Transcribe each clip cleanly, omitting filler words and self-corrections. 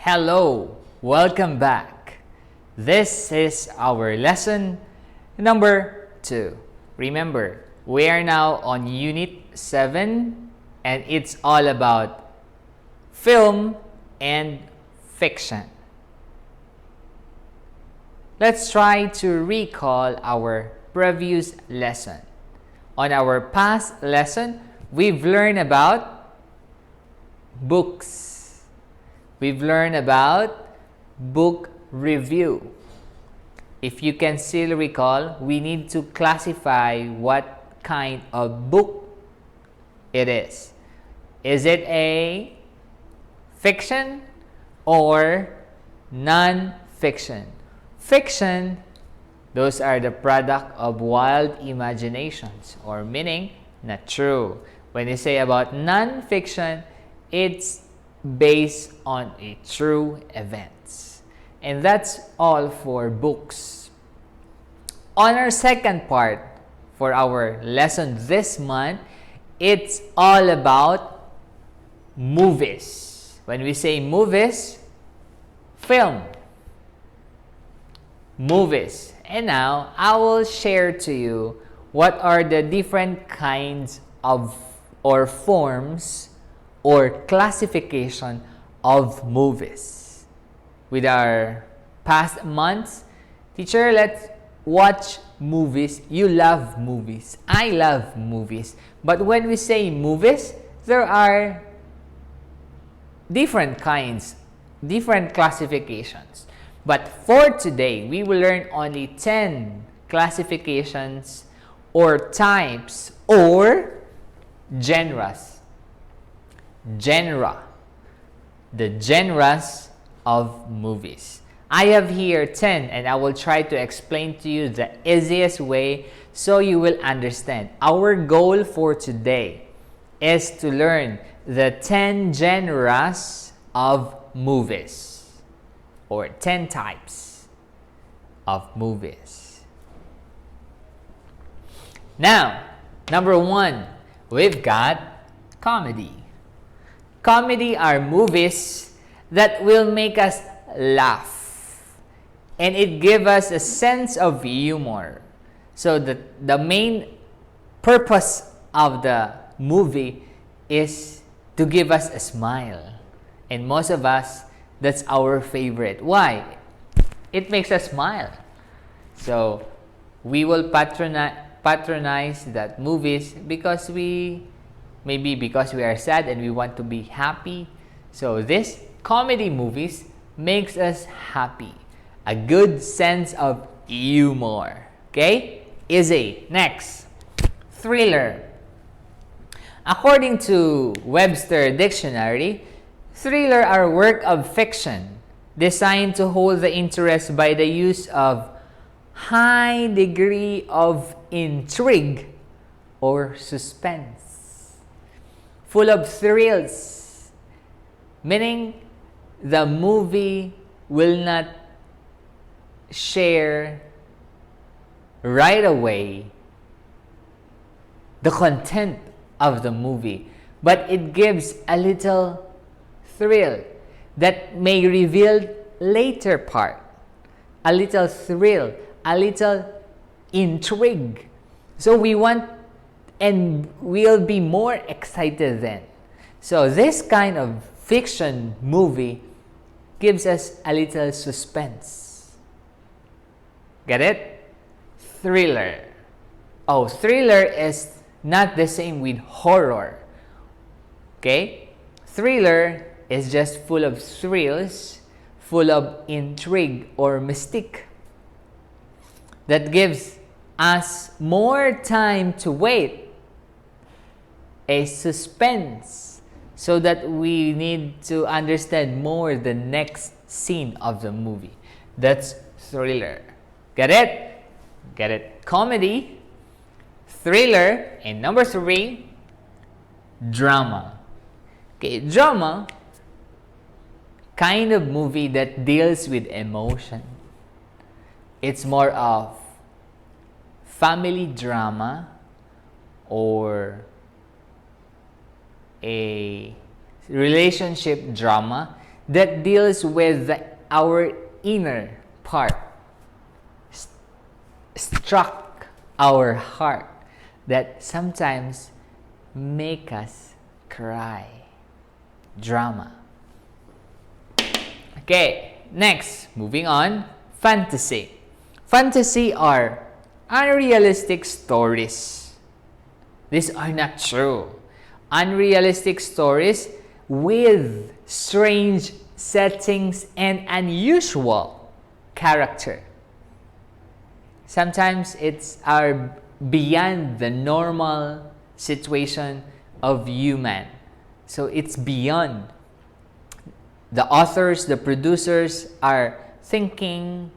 Hello, welcome back. This is our lesson number 2. Remember, we are now on Unit 7 and it's all about film and fiction. Let's try to recall our previous lesson. On our past lesson, we've learned about books. We've learned about book review. If you can still recall, we need to classify what kind of book it is. Is it a fiction or non-fiction? Fiction, those are the product of wild imaginations, or meaning not true. When you say about non-fiction, it's based on a true events. And that's all for books. On our second part for our lesson this month, it's all about movies. When we say movies, film. Movies. And now, I will share to you what are the different kinds of or forms or classification of movies. With our past months, teacher, let's watch movies. You love movies. I love movies. But when we say movies, there are different kinds, different classifications. But for today, we will learn only 10 classifications or types or genres. The genres of movies. I have here 10 and I will try to explain to you the easiest way so you will understand. Our goal for today is to learn the 10 genres of movies or 10 types of movies. Now, number 1, we've got comedy. Comedy are movies that will make us laugh and it gives us a sense of humor. So the main purpose of the movie is to give us a smile. And most of us, that's our favorite. Why? It makes us smile. So we will patronize that movies because maybe because we are sad and we want to be happy. So this comedy movies makes us happy. A good sense of humor. Okay? Easy. Next. Thriller. According to Webster Dictionary, thriller are work of fiction designed to hold the interest by the use of high degree of intrigue or suspense. Full of thrills, meaning the movie will not share right away the content of the movie, but it gives a little thrill that may reveal later part, a little thrill, a little intrigue. So we want and we'll be more excited then. So this kind of fiction movie gives us a little suspense. Get it? Thriller. Oh, thriller is not the same with horror. Okay? Thriller is just full of thrills, full of intrigue or mystique that gives us more time to wait, a suspense, so that we need to understand more the next scene of the movie. That's thriller. Get it? Get it? Comedy, thriller, and number 3, drama. Okay, drama, kind of movie that deals with emotion. It's more of family drama or a relationship drama that deals with our inner part, struck our heart, that sometimes make us cry. Drama. Okay, next, moving on, fantasy. Fantasy are unrealistic stories. These are not true. Unrealistic stories with strange settings and unusual character. Sometimes it's our beyond the normal situation of human. So it's beyond. The authors, the producers are thinking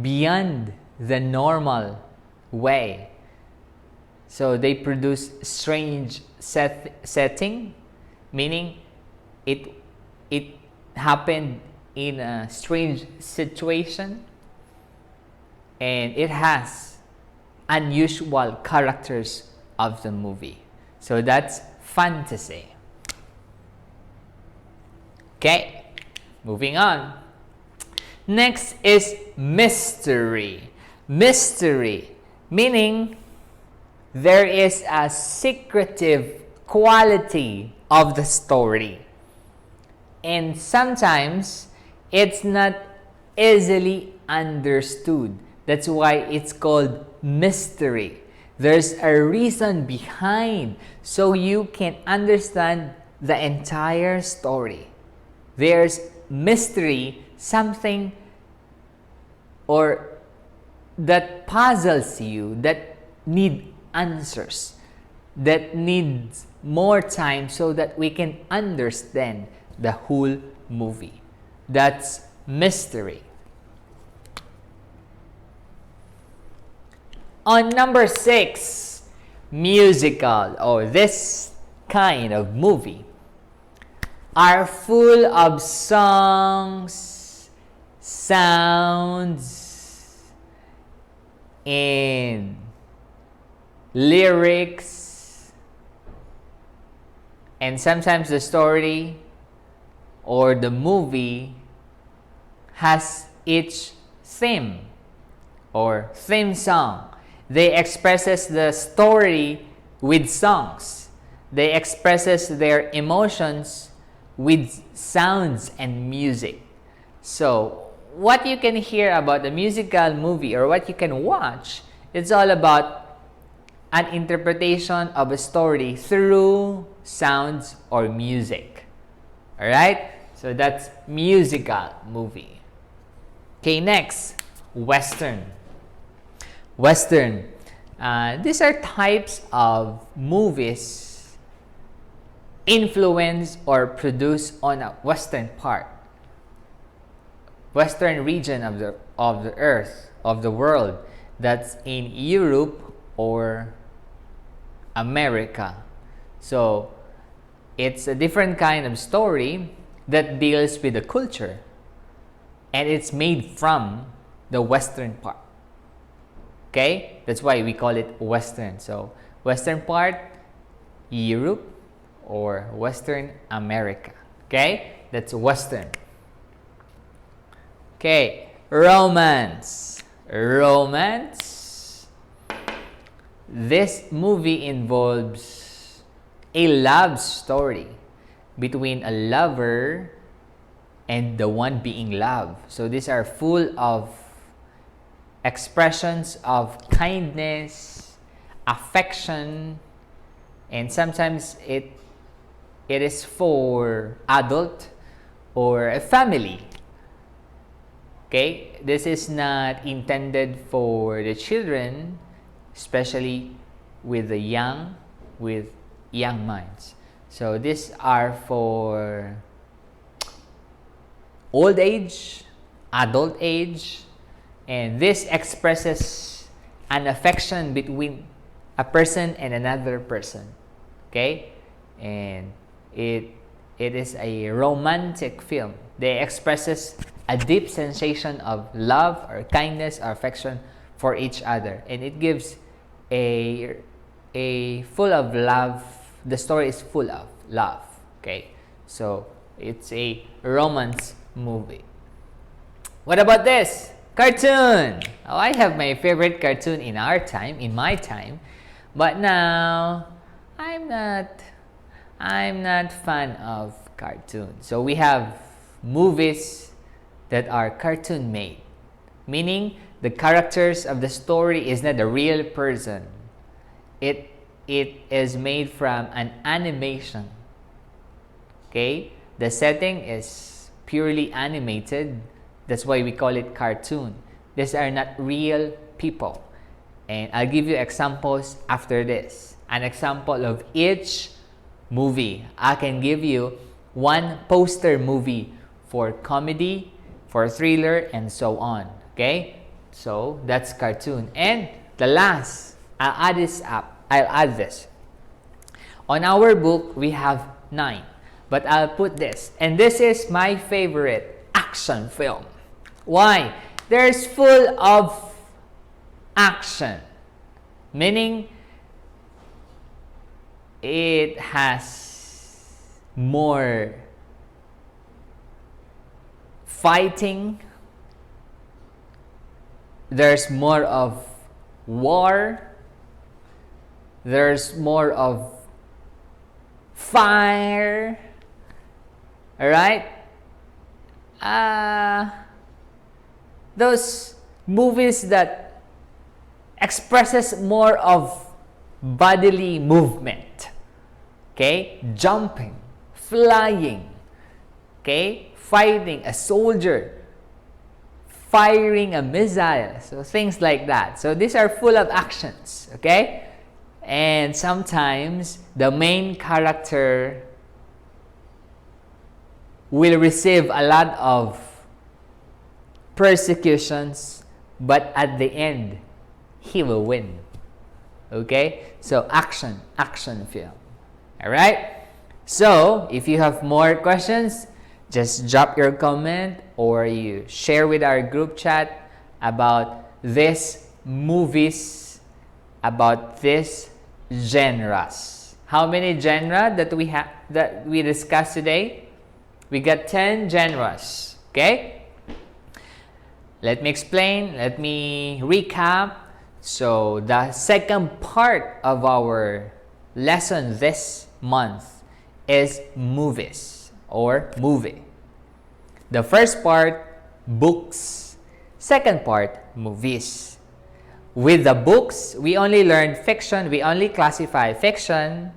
beyond the normal way. So they produce strange setting, meaning it happened in a strange situation, and it has unusual characters of the movie. So that's fantasy. Okay, moving on. Next is mystery. Mystery, meaning there is a secretive quality of the story. And sometimes it's not easily understood. That's why it's called mystery. There's a reason behind, so you can understand the entire story. There's mystery, something or that puzzles you, that need answers, that needs more time so that we can understand the whole movie. That's mystery. On number 6, musical, or this kind of movie are full of songs, sounds, and lyrics, and sometimes the story or the movie has each theme or theme song. They expresses the story with songs. They expresses their emotions with sounds and music. So what you can hear about the musical movie or what you can watch, it's all about an interpretation of a story through sounds or music. Alright? So that's musical movie. Okay, next, Western. Western. These are types of movies influenced or produced on a Western part, Western region of the earth, of the world, that's in Europe or America. So it's a different kind of story that deals with the culture, and it's made from the Western part. Okay, that's why we call it Western. So Western part, Europe or Western America. Okay, that's Western. Okay, romance. Romance. This movie involves a love story between a lover and the one being loved. So these are full of expressions of kindness, affection, and sometimes it is for adult or a family. Okay, this is not intended for the children, especially with the young minds. So these are for old age, adult age, and this expresses an affection between a person and another person. Okay, and it is a romantic film. They expresses a deep sensation of love or kindness or affection for each other, and it gives a full of love. The story is full of love. Okay, so It's a romance movie. What about this? Cartoon. Oh, I have my favorite cartoon in my time. But now, I'm not fan of cartoons. So we have movies that are cartoon made, meaning the characters of the story is not a real person. It is made from an animation. Okay? The setting is purely animated. That's why we call it cartoon. These are not real people. And I'll give you examples after this. An example of each movie. I can give you one poster movie for comedy, for thriller, and so on. Okay? So that's cartoon. And the last, I'll add this. On our book, we have 9. But I'll put this. And this is my favorite action film. Why? There's full of action. Meaning, it has more fighting. There's more of war. There's more of fire. Alright? Those movies that expresses more of bodily movement. Okay? Jumping, flying, okay? Fighting a soldier, firing a missile, so things like that. So these are full of actions, okay? And sometimes the main character will receive a lot of persecutions, but at the end, he will win. Okay? So action film. Alright? So, if you have more questions, just drop your comment or you share with our group chat about these movies, about these genres. How many genres that we discussed today? We got 10 genres. Okay? Let me explain. Let me recap. So, the second part of our lesson this month is movies or movie. The first part, books. Second part, movies. With the books, we only learn fiction. We only classify fiction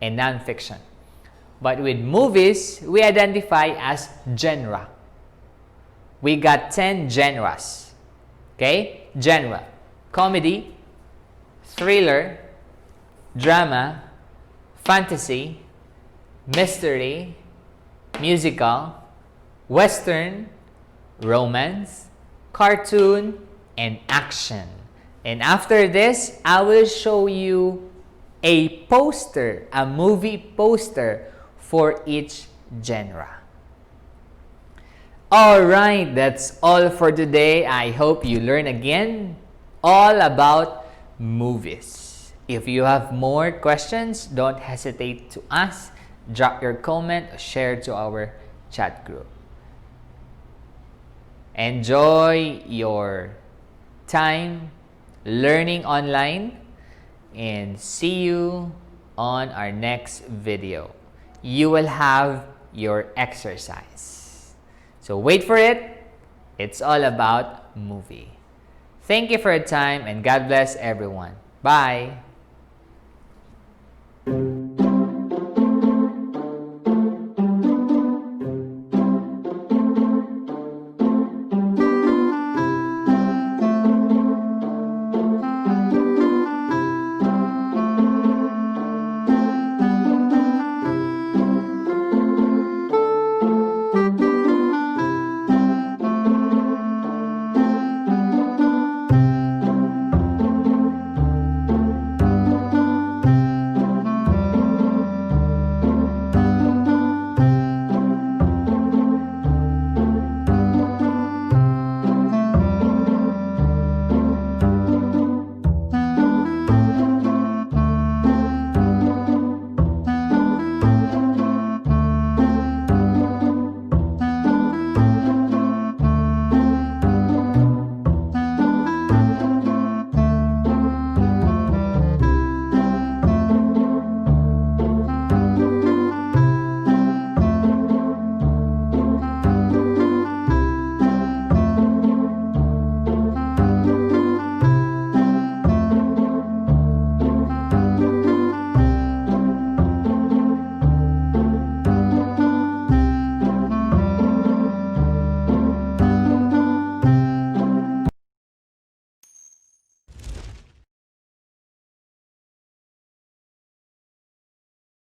and non-fiction. But with movies, we identify as genre. We got 10 genres. Okay? Genre. Comedy, thriller, drama, fantasy, mystery, musical, western, romance, cartoon, and action. And after this, I will show you a poster, a movie poster for each genre. Alright, that's all for today. I hope you learn again all about movies. If you have more questions, don't hesitate to ask. Drop your comment or share to our chat group. Enjoy your time learning online and see you on our next video. You will have your exercise. So wait for it. It's all about movie. Thank you for your time and God bless everyone. Bye.